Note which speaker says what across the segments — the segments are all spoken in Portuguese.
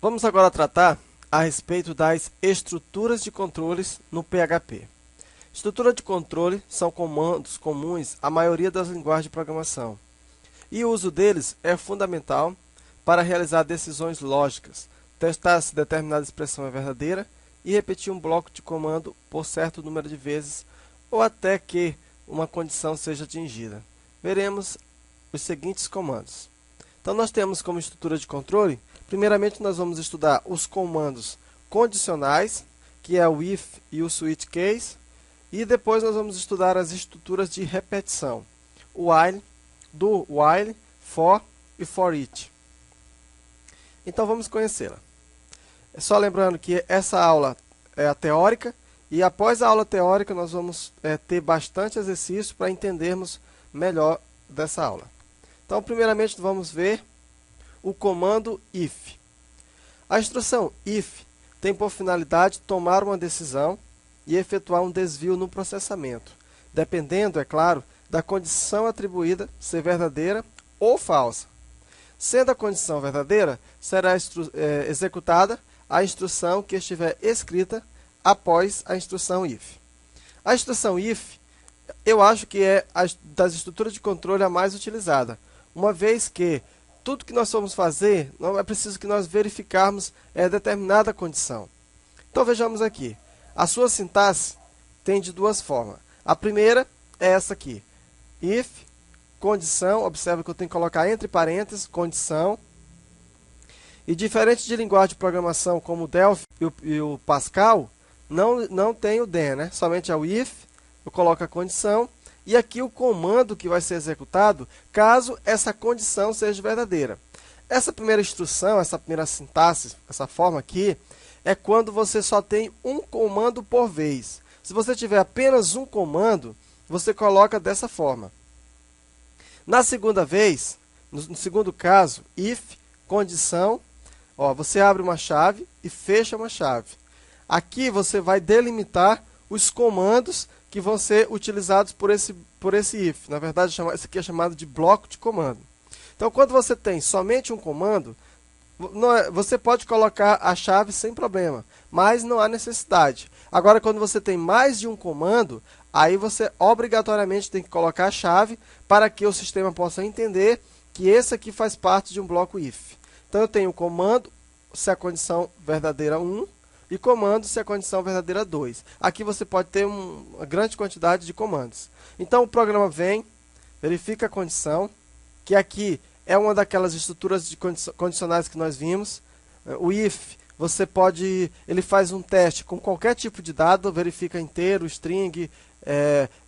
Speaker 1: Vamos agora tratar a respeito das estruturas de controles no PHP. Estrutura de controle são comandos comuns à maioria das linguagens de programação, e o uso deles é fundamental para realizar decisões lógicas, testar se determinada expressão é verdadeira e repetir um bloco de comando por certo número de vezes ou até que uma condição seja atingida. Veremos os seguintes comandos. Então, nós temos como estrutura de controle, primeiramente nós vamos estudar os comandos condicionais, que é o if e o switch case, e depois nós vamos estudar as estruturas de repetição, o while, do while, for e for each. Então, vamos conhecê-la. É só lembrando que essa aula é a teórica, e após a aula teórica nós vamos ter bastante exercício para entendermos melhor dessa aula. Então, primeiramente, vamos ver o comando if. A instrução if tem por finalidade tomar uma decisão e efetuar um desvio no processamento, dependendo, é claro, da condição atribuída ser verdadeira ou falsa. Sendo a condição verdadeira, será executada a instrução que estiver escrita após a instrução if. A instrução if, eu acho que é das estruturas de controle a mais utilizada, uma vez que tudo que nós formos fazer, não é preciso que nós verificarmos determinada condição. Então, vejamos aqui. A sua sintaxe tem de duas formas. A primeira é essa aqui. If, condição, observa que eu tenho que colocar entre parênteses, condição. E diferente de linguagem de programação como o Delphi e o Pascal, não tem o then, né? Somente é o if, eu coloco a condição. E aqui o comando que vai ser executado caso essa condição seja verdadeira. Essa primeira instrução, essa primeira sintaxe, essa forma aqui, é quando você só tem um comando por vez. Se você tiver apenas um comando, você coloca dessa forma. Na segunda vez, no segundo caso, if, condição, você abre uma chave e fecha uma chave. Aqui você vai delimitar os comandos que vão ser utilizados por esse if. Na verdade, isso aqui é chamado de bloco de comando. Então, quando você tem somente um comando, você pode colocar a chave sem problema, mas não há necessidade. Agora, quando você tem mais de um comando, aí você obrigatoriamente tem que colocar a chave para que o sistema possa entender que esse aqui faz parte de um bloco if. Então, eu tenho o comando se a condição verdadeira 1, e comando se a condição verdadeira 2. Aqui você pode ter uma grande quantidade de comandos. Então, o programa vem, verifica a condição, que aqui é uma daquelas estruturas de condicionais que nós vimos. O if, ele faz um teste com qualquer tipo de dado, verifica inteiro, string,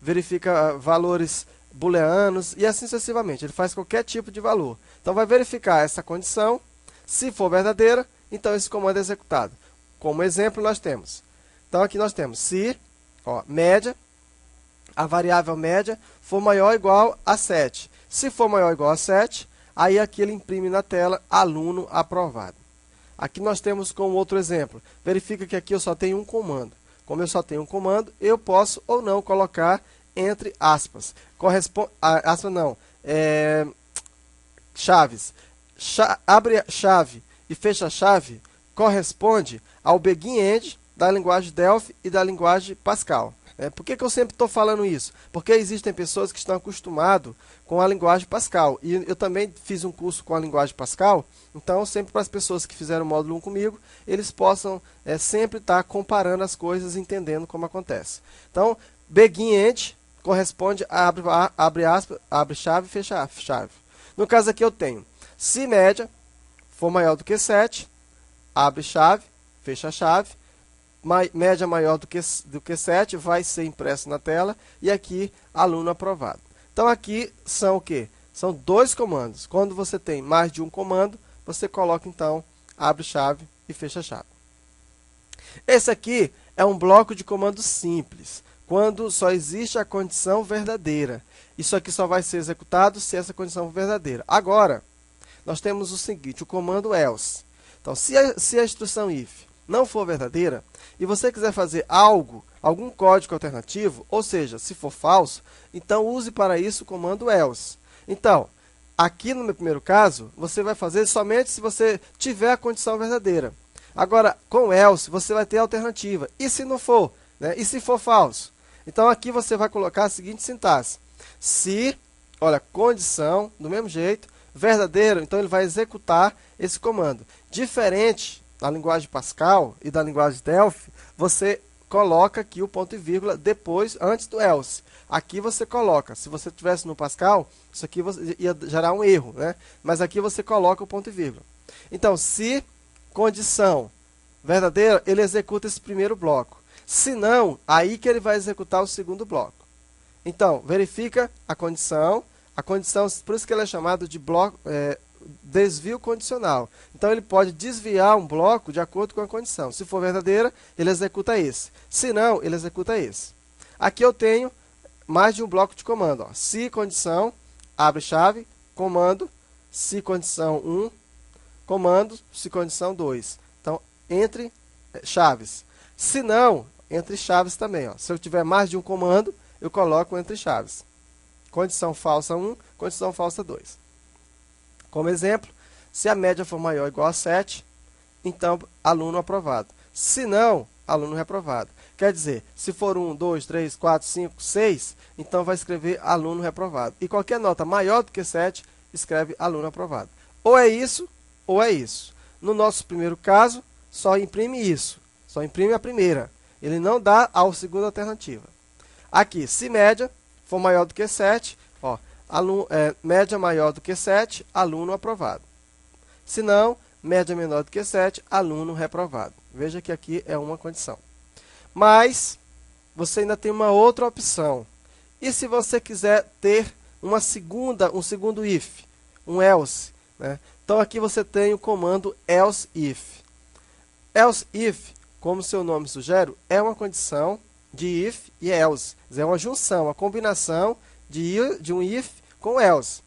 Speaker 1: verifica valores booleanos e assim sucessivamente. Ele faz qualquer tipo de valor. Então, vai verificar essa condição. Se for verdadeira, então esse comando é executado. Como exemplo, nós temos. Então, aqui nós temos se, média, a variável média, for maior ou igual a 7. Se for maior ou igual a 7, aí aqui ele imprime na tela aluno aprovado. Aqui nós temos como outro exemplo. Verifica que aqui eu só tenho um comando. Como eu só tenho um comando, eu posso ou não colocar entre aspas. Chaves. Abre a chave e fecha a chave corresponde ao begin-end da linguagem Delphi e da linguagem Pascal. Por que eu sempre estou falando isso? Porque existem pessoas que estão acostumadas com a linguagem Pascal. E eu também fiz um curso com a linguagem Pascal, então sempre para as pessoas que fizeram o módulo 1 comigo, eles possam sempre estar comparando as coisas e entendendo como acontece. Então, begin-end corresponde a abre aspas, abre chave e fecha chave. No caso aqui eu tenho, se média for maior do que 7, abre chave, fecha a chave, média maior do que 7, vai ser impresso na tela, e aqui, aluno aprovado. Então, aqui são o quê? São dois comandos. Quando você tem mais de um comando, você coloca, então, abre chave e fecha chave. Esse aqui é um bloco de comando simples, quando só existe a condição verdadeira. Isso aqui só vai ser executado se essa condição for verdadeira. Agora, nós temos o seguinte, o comando else. Então, se a instrução if não for verdadeira e você quiser fazer algum código alternativo, ou seja, se for falso, então use para isso o comando else. Então, Aqui no meu primeiro caso, você vai fazer somente se você tiver a condição verdadeira. Agora, com else, você vai ter alternativa. E se não for? Né? E se for falso? Então, aqui você vai colocar a seguinte sintaxe. Se, olha, condição, do mesmo jeito, verdadeiro, então ele vai executar esse comando. Diferente da linguagem Pascal e da linguagem Delphi, você coloca aqui o ponto e vírgula depois, antes do else. Aqui você coloca, se você tivesse no Pascal, isso aqui ia gerar um erro, né? Mas aqui você coloca o ponto e vírgula. Então, se condição verdadeira, ele executa esse primeiro bloco. Se não, aí que ele vai executar o segundo bloco. Então, verifica a condição, por isso que ele é chamado de bloco, desvio condicional. Então, ele pode desviar um bloco de acordo com a condição. Se for verdadeira, ele executa esse. Se não, ele executa esse. Aqui eu tenho mais de um bloco de comando. Ó. Se condição, abre chave, comando, se condição 1, comando, se condição 2. Então, entre chaves. Se não, entre chaves também. Ó. Se eu tiver mais de um comando, eu coloco entre chaves. Condição falsa 1, condição falsa 2. Como exemplo, se a média for maior ou igual a 7, então aluno aprovado. Se não, aluno reprovado. Quer dizer, se for 1, 2, 3, 4, 5, 6, então vai escrever aluno reprovado. E qualquer nota maior do que 7, escreve aluno aprovado. Ou é isso, ou é isso. No nosso primeiro caso, só imprime isso. Só imprime a primeira. Ele não dá a segunda alternativa. Aqui, se média for maior do que 7, ó, média maior do que 7, aluno aprovado. Se não, média menor do que 7, aluno reprovado. Veja que aqui é uma condição. Mas você ainda tem uma outra opção. E se você quiser ter um segundo if, um else, né? Então aqui você tem o comando else if. Else if, como seu nome sugere, é uma condição de if e else. É uma junção, uma combinação de um if com else.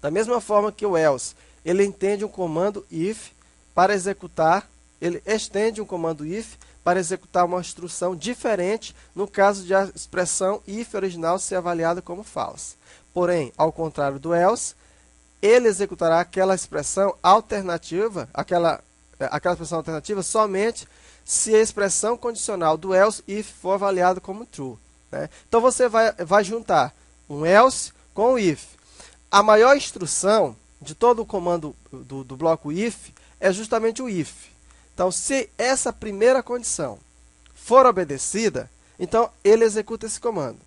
Speaker 1: Da mesma forma que o else, ele entende um comando if para executar, ele estende um comando if para executar uma instrução diferente no caso de a expressão if original ser avaliada como falsa. Porém, ao contrário do else, ele executará aquela expressão alternativa, aquela expressão alternativa somente se a expressão condicional do else if for avaliada como true. Né? Então você vai juntar um else com o if. A maior instrução de todo o comando do bloco if é justamente o if. Então, se essa primeira condição for obedecida, então ele executa esse comando.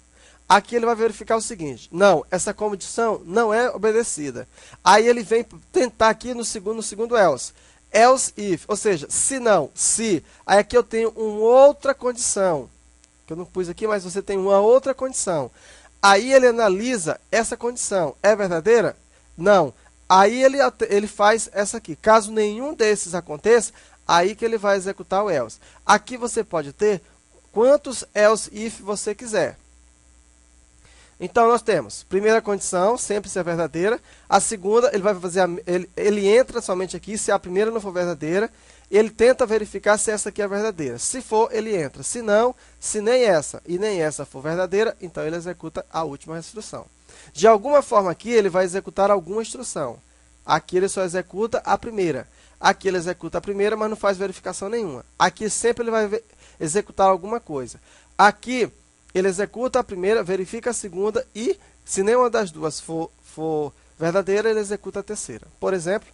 Speaker 1: Aqui ele vai verificar o seguinte: não, essa condição não é obedecida. Aí ele vem tentar aqui no segundo else. Else if, ou seja, se não, se. Aí aqui eu tenho uma outra condição, que eu não pus aqui, mas você tem uma outra condição. Aí ele analisa essa condição. É verdadeira? Não. Aí ele faz essa aqui. Caso nenhum desses aconteça, aí que ele vai executar o else. Aqui você pode ter quantos else if você quiser. Então, nós temos, primeira condição, sempre ser verdadeira. A segunda, ele vai fazer, ele entra somente aqui, se a primeira não for verdadeira, ele tenta verificar se essa aqui é verdadeira. Se for, ele entra. Se não, se nem essa e nem essa for verdadeira, então ele executa a última instrução. De alguma forma aqui, ele vai executar alguma instrução. Aqui ele só executa a primeira. Aqui ele executa a primeira, mas não faz verificação nenhuma. Aqui sempre ele vai executar alguma coisa. Aqui ele executa a primeira, verifica a segunda e, se nenhuma das duas for verdadeira, ele executa a terceira. Por exemplo,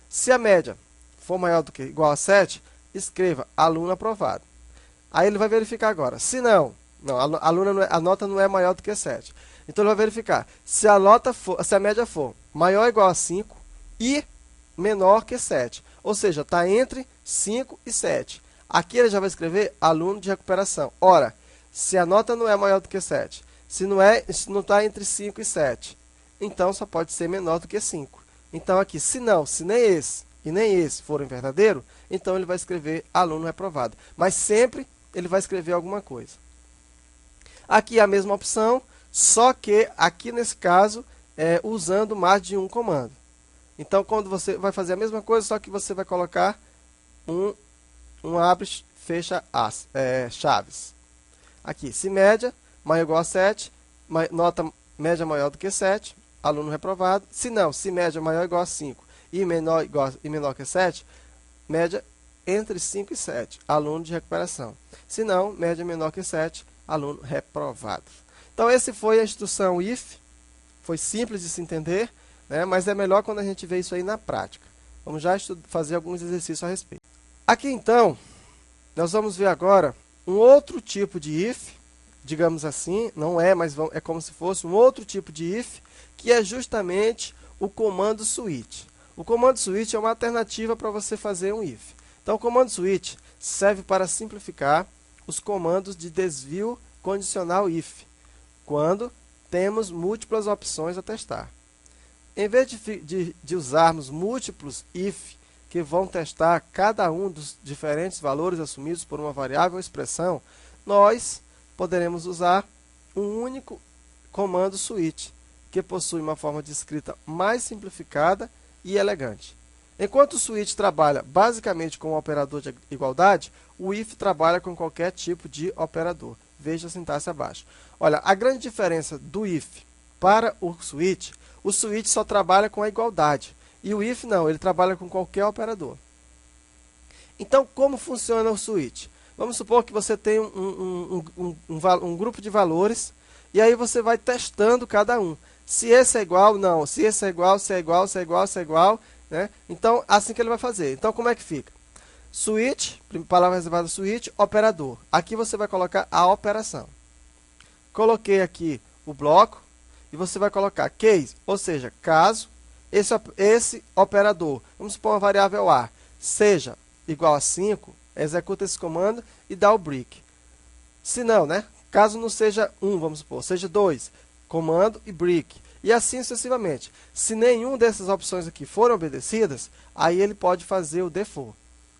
Speaker 1: se a média for maior do que igual a 7, escreva aluno aprovado. Aí ele vai verificar agora. Se não, a nota não é maior do que 7. Então ele vai verificar se a média for maior ou igual a 5 e menor que 7. Ou seja, está entre 5 e 7. Aqui ele já vai escrever aluno de recuperação. Ora, se a nota não é maior do que 7, se não está entre 5 e 7, então só pode ser menor do que 5. Então aqui, se nem esse e nem esse forem verdadeiro, então ele vai escrever aluno reprovado. Mas sempre ele vai escrever alguma coisa. Aqui é a mesma opção, só que aqui nesse caso usando mais de um comando. Então, quando você vai fazer a mesma coisa, só que você vai colocar um abre, fecha chaves. Aqui, se média maior ou igual a 7, nota média maior do que 7, aluno reprovado. Se não, se média maior ou igual a 5 e menor que 7, média entre 5 e 7, aluno de recuperação. Se não, média menor que 7, aluno reprovado. Então, esse foi a instrução IF. Foi simples de se entender, né? Mas é melhor quando a gente vê isso aí na prática. Vamos já fazer alguns exercícios a respeito. Aqui, então, nós vamos ver agora um outro tipo de IF, digamos assim, não é, mas é como se fosse um outro tipo de IF, que é justamente o comando switch. O comando switch é uma alternativa para você fazer um IF. Então, o comando switch serve para simplificar os comandos de desvio condicional IF, quando temos múltiplas opções a testar. Em vez de usarmos múltiplos IF, que vão testar cada um dos diferentes valores assumidos por uma variável ou expressão, nós poderemos usar um único comando switch, que possui uma forma de escrita mais simplificada e elegante. Enquanto o switch trabalha basicamente com o operador de igualdade, o if trabalha com qualquer tipo de operador. Veja a sintaxe abaixo. Olha, a grande diferença do if para o switch só trabalha com a igualdade. E o if não, ele trabalha com qualquer operador. Então, como funciona o switch? Vamos supor que você tem um grupo de valores, e aí você vai testando cada um. Se esse é igual, não. Se esse é igual, se é igual, se é igual, se é igual. Né? Então, assim que ele vai fazer. Então, como é que fica? Switch, palavra reservada switch, operador. Aqui você vai colocar a operação. Coloquei aqui o bloco e você vai colocar case, ou seja, caso esse operador, vamos supor uma variável A, seja igual a 5, executa esse comando e dá o break. Se não, né? Caso não seja 1, vamos supor, seja 2, comando e break. E assim sucessivamente. Se nenhuma dessas opções aqui forem obedecidas, aí ele pode fazer o default.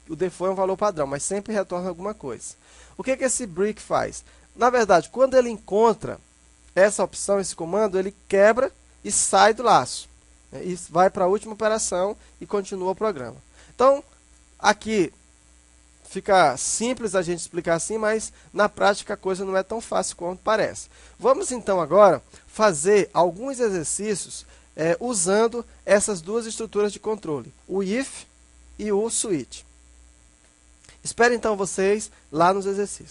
Speaker 1: O default é um valor padrão, mas sempre retorna alguma coisa. O que esse break faz? Na verdade, quando ele encontra essa opção, esse comando, ele quebra e sai do laço. Né? E vai para a última operação e continua o programa. Então, aqui fica simples a gente explicar assim, mas na prática a coisa não é tão fácil quanto parece. Vamos então agora fazer alguns exercícios usando essas duas estruturas de controle, o if e o switch. Espero então vocês lá nos exercícios.